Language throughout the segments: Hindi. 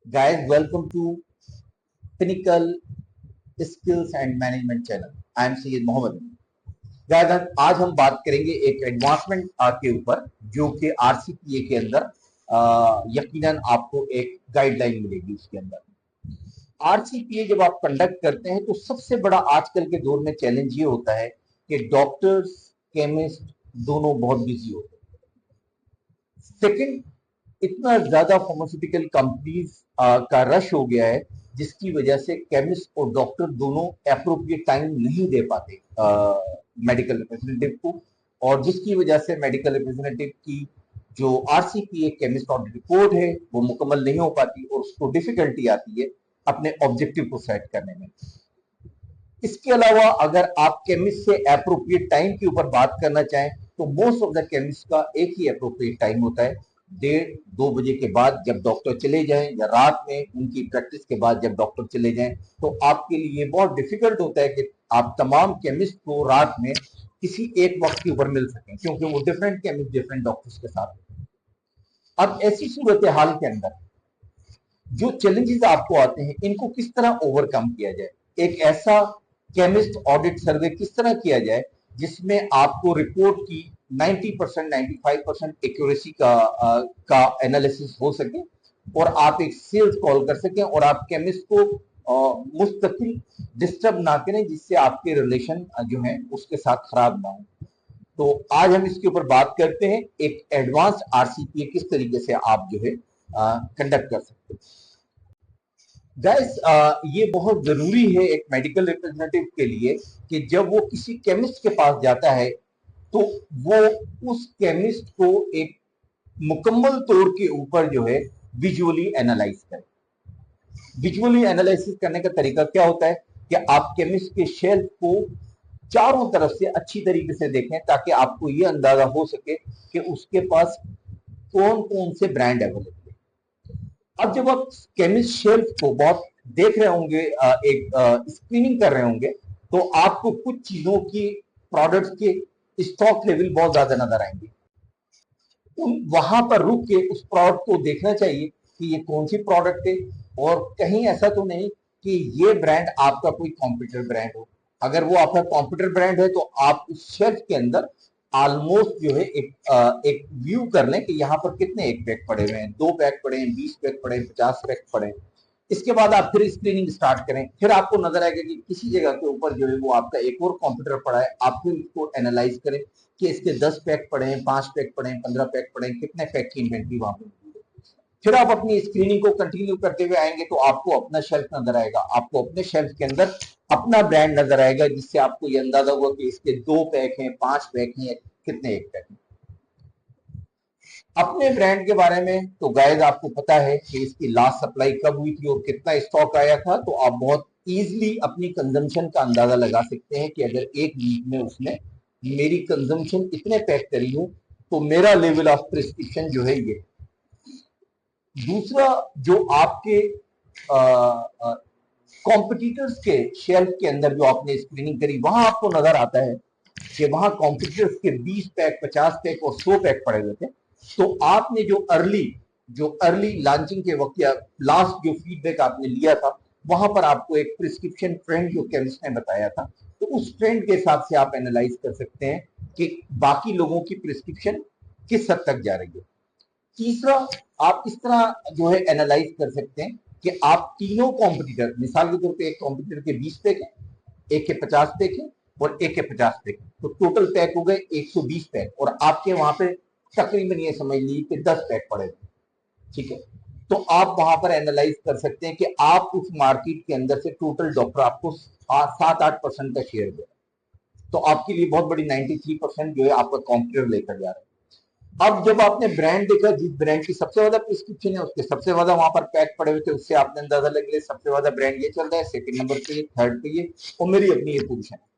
Guys, welcome to Pinnacle Skills and Management channel. I am Syed Mohammed. Guys, आज हम बात करेंगे एक एडवांसमेंट के ऊपर जो कि आरसीपीए के अंदर यकीनन आपको एक गाइडलाइन मिलेगी। उसके अंदर आरसीपीए जब आप कंडक्ट करते हैं तो सबसे बड़ा आजकल के दौर में चैलेंज ये होता है कि डॉक्टर्स, केमिस्ट दोनों बहुत बिजी होते हैं। सेकंड, इतना ज्यादा फार्मास्यूटिकल कंपनीज का रश हो गया है जिसकी वजह से केमिस्ट और डॉक्टर दोनों अप्रोप्रिएट टाइम नहीं दे पाते मेडिकल रिप्रेजेंटेटिव को, और जिसकी वजह से मेडिकल रिप्रेजेंटेटिव की जो आरसीपीए केमिस्ट ऑडिट रिपोर्ट है वो मुकम्मल नहीं हो पाती और उसको डिफिकल्टी आती है अपने ऑब्जेक्टिव को सेट करने में। इसके अलावा अगर आप केमिस्ट से अप्रोप्रिएट टाइम के ऊपर बात करना चाहें तो मोस्ट ऑफ द केमिस्ट का एक ही अप्रोप्रिएट टाइम होता है, 1:30-2 बजे के बाद जब डॉक्टर चले जाएं, या रात में उनकी प्रैक्टिस के बाद जब डॉक्टर चले जाएं। तो आपके लिए बहुत डिफिकल्ट होता है कि आप तमाम केमिस्ट को रात में किसी एक वक्त के ऊपर मिल सकें, क्योंकि वो डिफरेंट केमिस्ट डिफरेंट डॉक्टर्स के साथ होते हैं। अब ऐसी सूरत हाल के अंदर जो चैलेंजेस आपको आते हैं इनको किस तरह ओवरकम किया जाए, एक ऐसा केमिस्ट ऑडिट सर्वे किस तरह किया जाए जिसमें आपको रिपोर्ट की 90% 95% एक्यूरेसी का एनालिसिस हो सके और आप एक सेल्स कॉल कर सकें और आप केमिस्ट को मुस्तकिल डिस्टर्ब ना करें जिससे आपके रिलेशन जो है उसके साथ खराब ना हो। तो आज हम इसके ऊपर बात करते हैं एक एडवांस आरसीपीए किस तरीके से आप जो है कंडक्ट कर सकते हैं। गाइस, ये बहुत जरूरी है एक मेडिकल रिप्रेजेंटेटिव के लिए कि जब वो किसी केमिस्ट के पास जाता है तो वो उस केमिस्ट को एक मुकम्मल तौर के ऊपर जो है विजुअली एनालाइज करे। विजुअली एनालिसिस करने का तरीका क्या होता है कि आप केमिस्ट के शेल्फ को चारों तरफ से अच्छी तरीके से देखें ताकि आपको ये अंदाजा हो सके कि उसके पास कौन कौन से ब्रांड अवेलेबल है। अब जब आप केमिस्ट शेल्फ को बहुत देख रहे होंगे, एक स्क्रीनिंग कर रहे होंगे, तो आपको कुछ चीजों की प्रोडक्ट्स के स्टॉक लेवल बहुत ज्यादा नजर आएंगे। वहां पर रुक के उस प्रोडक्ट को देखना चाहिए कि ये कौन सी प्रोडक्ट है और कहीं ऐसा तो नहीं कि ये ब्रांड आपका कोई कॉम्पिटिटर ब्रांड हो। अगर वो आपका कॉम्पिटिटर ब्रांड है तो आप उस शेल्फ के अंदर ऑलमोस्ट जो है एक व्यू कर लें कि यहाँ पर कितने एक पैक पड़े हुए हैं, 2 पैक पड़े हैं, 20 पैक पड़े हैं, 50 पैक पड़े हैं। इसके बाद आप फिर स्क्रीनिंग स्टार्ट करें, फिर आपको नजर आएगा कि किसी जगह के ऊपर जो है वो आपका एक और कंप्यूटर पड़ा है। आप फिर इसको एनालाइज करें कि इसके 10 पैक पड़े हैं, 5 पैक पड़े हैं, 15 पैक पड़े हैं, कितने पैक की इन्वेंट्री वहां पर। फिर आप अपनी स्क्रीनिंग को कंटिन्यू करते हुए आएंगे तो आपको अपना शेल्फ नजर आएगा, आपको अपने शेल्फ के अंदर अपना ब्रांड नजर आएगा जिससे आपको ये अंदाजा होगा कि इसके 2 पैक हैं, 5 पैक हैं, कितने एक पैक हैं। अपने ब्रांड के बारे में तो गाइस आपको पता है कि इसकी लास्ट सप्लाई कब हुई थी और कितना स्टॉक आया था, तो आप बहुत इजीली अपनी कंजम्पशन का अंदाजा लगा सकते हैं कि अगर एक वीक में उसने मेरी कंजम्पशन इतने पैक करी हो तो मेरा लेवल ऑफ प्रिस्क्रिप्शन जो है ये। दूसरा, जो आपके कॉम्पिटिटर्स के शेल्फ के अंदर जो आपने स्क्रीनिंग करी वहां आपको नजर आता है कि वहां कॉम्पिटिटर्स के 20 पैक, 50 पैक और 100 पैक पड़े हुए थे। तो आपने जो अर्ली लॉन्चिंग के वक्त या लास्ट जो फीडबैक आपने लिया था वहां पर आपको एक प्रिस्क्रिप्शन ट्रेंड जो केमिस्ट ने बताया था, तो उस ट्रेंड के हिसाब से आप एनालाइज कर सकते हैं कि बाकी लोगों की प्रिस्क्रिप्शन किस हद तक जा रही है। तीसरा, आप इस तरह जो है एनालाइज कर सकते हैं कि आप तीनों कॉम्पिटिटर, मिसाल के तौर पे एक कॉम्पिटिटर के 20 पैक है, एक के 50 पैक है और एक के 50 पैक है, तो टोटल पैक हो गए 120 पैक और आपके वहां पे तकरीबन ये समझ लीजिए कि 10 पैक पड़े थे। ठीक है, तो आप वहां पर एनालाइज कर सकते हैं कि आप उस मार्केट के अंदर से टोटल डॉक्टर आपको 7-8% का शेयर दे, तो आपके लिए बहुत बड़ी 93% जो है आपका कॉम्पिटिटर लेकर जा रहा है। अब जब आपने ब्रांड देखा, जिस ब्रांड की सबसे ज्यादा प्रिस्क्रिप्शन है उसके सबसे ज्यादा वहां पर पैक पड़े हुए थे, उससे आपने अंदाजा लग लिया सबसे ज्यादा ब्रांड ये चल रहा है, सेकंड नंबर पे ये, थर्ड पे ये और मेरी अपनी ये पोजीशन है।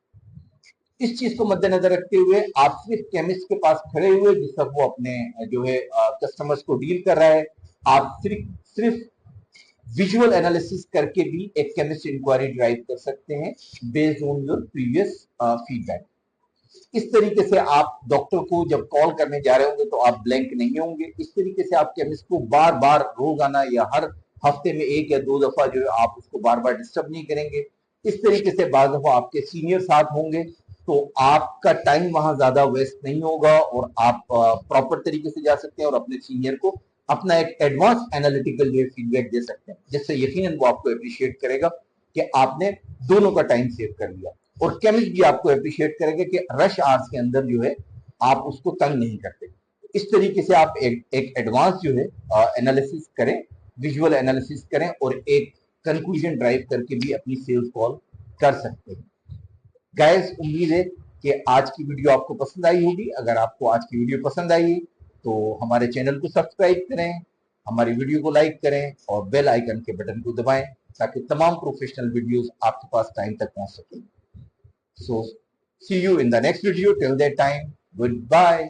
इस चीज को मद्देनजर रखते हुए आप सिर्फ केमिस्ट के पास खड़े हुए जिस तक वो अपने जो है कस्टमर्स को डील कर रहा है, आप सिर्फ सिर्फ विजुअल एनालिसिस करके भी एक केमिस्ट इंक्वायरी ड्राइव कर सकते हैं based on your previous feedback. इस तरीके से आप डॉक्टर को जब कॉल करने जा रहे होंगे तो आप ब्लैंक नहीं होंगे। इस तरीके से आप केमिस्ट को बार बार रोजाना या हर हफ्ते में 1 या 2 दफा जो है आप उसको बार बार डिस्टर्ब नहीं करेंगे। इस तरीके से बाद दफा आपके सीनियर साथ होंगे तो आपका टाइम वहां ज्यादा वेस्ट नहीं होगा और आप प्रॉपर तरीके से जा सकते हैं और अपने सीनियर को अपना एक एडवांस एनालिटिकल जो फीडबैक दे सकते हैं, जिससे यकीनन वो आपको अप्रिशिएट करेगा कि आपने दोनों का टाइम सेव कर लिया। और केमिस्ट भी आपको अप्रिशिएट करेंगे कि रश आवर्स के अंदर जो है आप उसको तंग नहीं करते। इस तरीके से आप एक एडवांस जो है एनालिसिस करें, विजुअल एनालिसिस करें और एक कंक्लूजन ड्राइव करके भी अपनी सेल्स कॉल कर सकते हैं। गाइस, उम्मीद है कि आज की वीडियो आपको पसंद आई होगी। अगर आपको आज की वीडियो पसंद आई तो हमारे चैनल को सब्सक्राइब करें, हमारी वीडियो को लाइक करें और बेल आइकन के बटन को दबाएं ताकि तमाम प्रोफेशनल वीडियोस आपके पास टाइम तक पहुंच सके। So see you in the next video. Till that time, good bye.